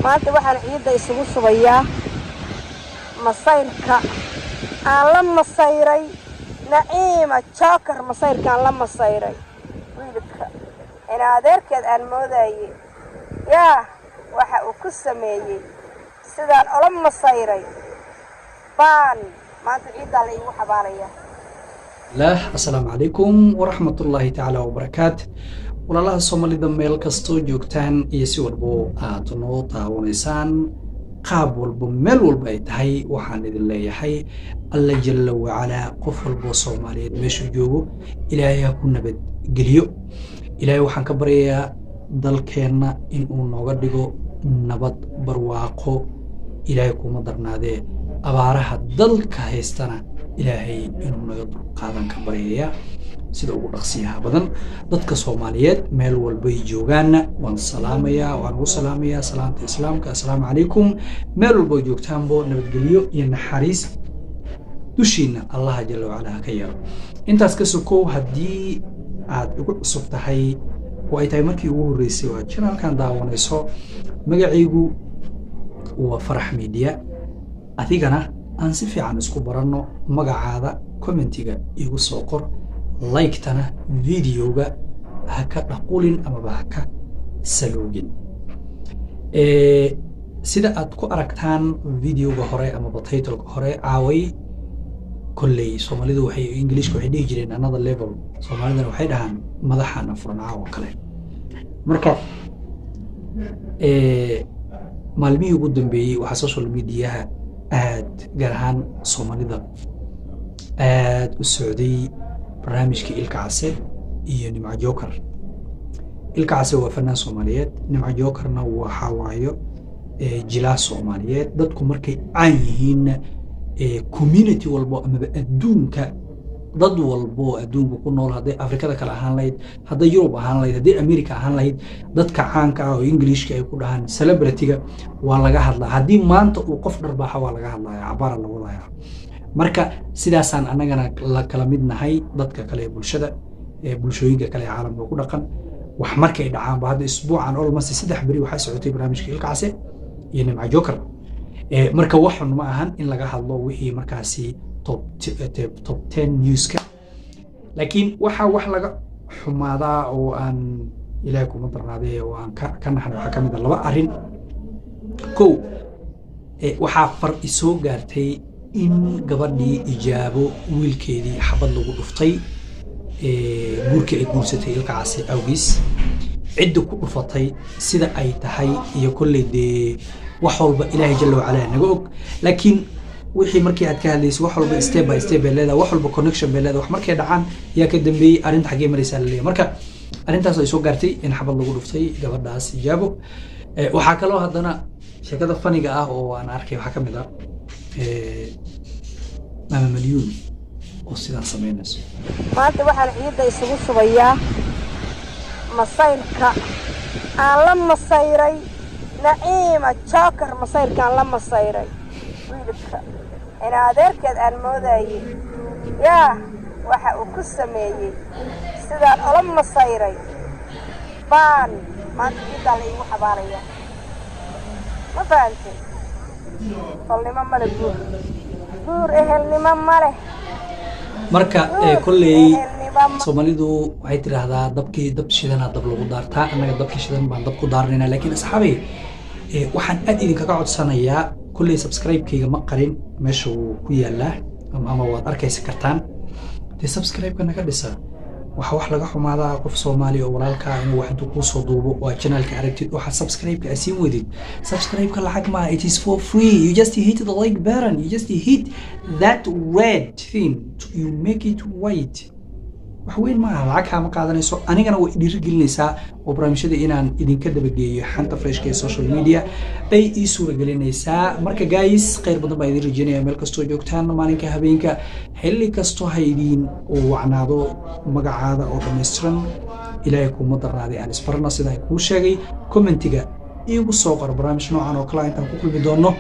maanta waxaan ciidda isugu subayaa masayrka aan la masayray naciima jookar masayrkaan la masayray wiilka ina adeerkeed aan moodayay yaa waxa uu ku sameeyey sidaan ola masayray baan maanta ciiddaa la iigu xabaalayaa السلام عليكم ورحمة الله تعالى وبركاته والله الصومالي ميل كستو جوجتان يسي والبو آتنو تاونيسان قاب والبو ميل والبو ايتهي وحان إذن ليحي الله جل وعلا قف والبو صومالي ميشو جوغو إلهي يكون نبت قليو إلهي وحان كبريا دالكينا إنو نوغدقو نبت برواقو إلهي كو مدرنا دي أبارها دالك هيستانا إلهي إنه نقدر قادن كبرية سيدا ugu dhaqsiyaha badan dadka Soomaaliyeed meel walba ay joogaan waan salaamayaa waan u salaamayaa salaanta islaamka assalaamu calaykum meel walba joogtaan boo nabadgelyo iyo naxariis dushiina Allah jalla wa ala ka yaro intaas ka sokow hadii aad ugu cusub tahay oo ay tahay markii ugu horeysay waa channelkan daawanayso magacaygu waa Farax Media adigana aan si fiican isku baranno magacaada commentiga igu soo qor like-tana videoga ha ka dhaqulin ama ha ka saloogin sida aad ku aragtaan videoga hore ama title-ka hore caaway kulley Soomaalidu waxay Englishku waxay dhihi jireen another level Soomaalidana waxay dhahaan madaxana furan caawa kale marka maalmihii ugu dambeeyay waxa social media aad gaar ahaan Soomaalida aad u socday barnaamijka Ilka Case iyo Nimco Joker Ilka Case waa fanaan Soomaaliyeed Nimco Jokerna waxa waayo jilaa Soomaaliyeed dadku markay caan yihiin community walbo ama adduunka dad walbo adduunka ku nool haday Afrikada kala ahaan lahayd haday Yurub ahaan lahayd haday America ahaan lahayd dadka caanka ah oo Englishka ay ku dhahaan celebrity-ga waa laga hadlaa hadii maanta uu qof dharbaaxa waa laga hadlayaa cabaar la wadayaa marka sidaasaan anagana la kala mid nahay dadka kale bulshada bulshooyinka kale caalamka ku dhaqan wax markay dhacaan ba hadda isbuucan almost 3 bari waxa socotay barnaamijka Ilka Case iyo Nimco Joker marka waxan ma ahan in laga hadlo wixii markaasi top 10 news-ka laakiin waxa wax laga xumaada oo aan ilaahay kuma darnaaday oo aan ka naxay waxa kamid ah laba arin ko waxa far isoo gaartay in gabadhii ijaabo wiilkeedii xabad lagu dhuftay guurkii ay guursatay Ilka Case awgiis cid ku dhufatay sida ay tahay iyo kulleey wax walba ilaahay jalla wa ala naga og laakiin wixii markii aad ka hadlayso wax walba step by step leedahay wax walba connection leedahay wax markay dhacaan yaa ka dambeeyay arinta xagee maraysaa leeyahay marka arintaas ay soo gaartay in xabad lagu dhuftay gabadhaas ijaabo waxa kale oo haddana sheekada faniga ah oo aan arkay waxa kamid ah mama Malyuun oo sidaa sameynayso maanta waxaan ciidda isugu subayaa masayrka aan la masayray naciima jookar masayrkaan la masayray wiilka ina adeerkeed aan moodayay yaa waxa uu ku sameeyey sidaan ola masayray baan maanta ciiddaa la iigu xabaalayaa ma fahantay tolnimo male guur ehelnimo male marka kulley Soomaalidu waxay tiraahdaa dabkii dab shidana dab lagu daartaa anaga dabkii shidan baan dab ku daarnayna laakiin asxaabay waxaan aad idinka codsanayaa kulley subscribe-kayga ma qarin meesha uu ku yaalaa ama waad arkaysa kartaan subscribe-ka naga dhisa waxa wax laga xumaadaa qof Soomaali oo walaalka inuu wax intuu ku soo duubo waa channel-ka aragtid waxa subscribe-ka asiin wadid subscribe-ka lacag ma it is for free you just hit the like button you just hit that red thing you make it white wax weyn ma aha lacag ma qaadanayso anigana way dhiirigelinaysaa oo barnaamijyada inaan idinka dabageeyo xanta freshka ee social media bay ii suuragelinaysaa marka guys khayr badan baa idin rajeenayaa meel kastoo joogtaan maalinka habeenka xilli kastoo haydin oo wacnaado magacaada oo dhameystiran ilaahay kuma darnaaday aan isbarna sida ay kuu sheegay commentiga igu soo qor barnaamij noocan oo kale intaan ku kulmi doono